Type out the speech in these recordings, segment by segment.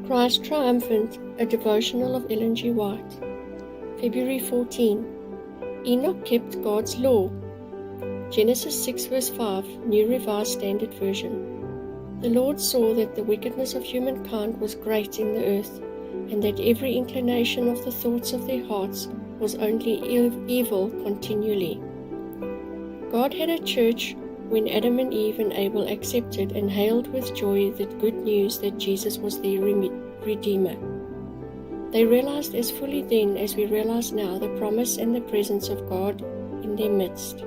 Christ Triumphant, a devotional of Ellen G. White. February 14. Enoch kept God's law. Genesis 6 verse 5, New Revised Standard Version. The Lord saw that the wickedness of humankind was great in the earth, and that every inclination of the thoughts of their hearts was only evil continually. God had a church when Adam and Eve and Abel accepted and hailed with joy the good news that Jesus was their Redeemer. They realized as fully then as we realize now the promise and the presence of God in their midst.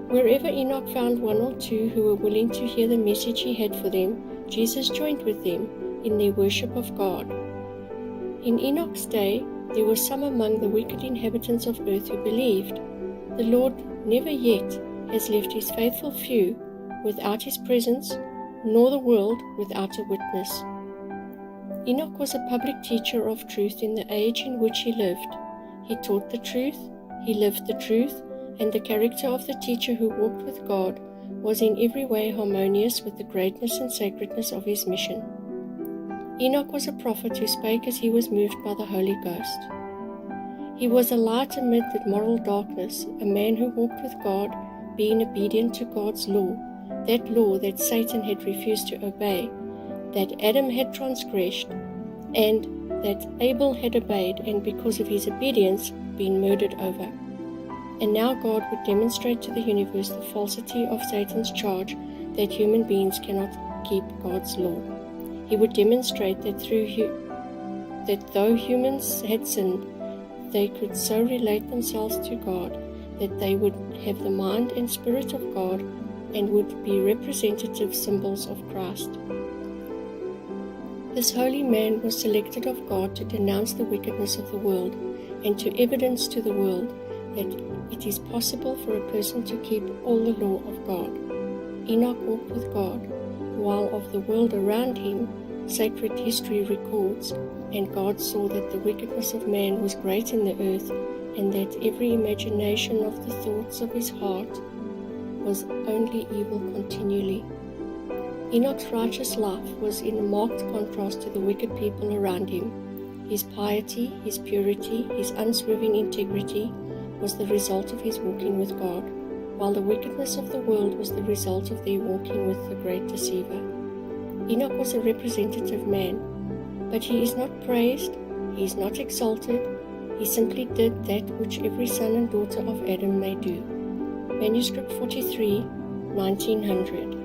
Wherever Enoch found one or two who were willing to hear the message he had for them, Jesus joined with them in their worship of God. In Enoch's day, there were some among the wicked inhabitants of earth who believed. The Lord never yet has left his faithful few without his presence, nor the world without a witness. Enoch was a public teacher of truth in the age in which he lived. He taught the truth, he lived the truth, and the character of the teacher who walked with God was in every way harmonious with the greatness and sacredness of his mission. Enoch was a prophet who spake as he was moved by the Holy Ghost. He was a light amid the moral darkness, a man who walked with God, being obedient to God's law that Satan had refused to obey, that Adam had transgressed, and that Abel had obeyed, and because of his obedience, been murdered over. And now God would demonstrate to the universe the falsity of Satan's charge that human beings cannot keep God's law. He would demonstrate that though humans had sinned, they could so relate themselves to God that they would have the mind and spirit of God and would be representative symbols of Christ. This holy man was selected of God to denounce the wickedness of the world and to evidence to the world that it is possible for a person to keep all the law of God. Enoch walked with God, while of the world around him sacred history records, and God saw that the wickedness of man was great in the earth, and that every imagination of the thoughts of his heart was only evil continually. Enoch's righteous life was in marked contrast to the wicked people around him. His piety, his purity, his unswerving integrity was the result of his walking with God, while the wickedness of the world was the result of their walking with the great deceiver. Enoch was a representative man, but he is not praised, he is not exalted, he simply did that which every son and daughter of Adam may do. Manuscript 43, 1900.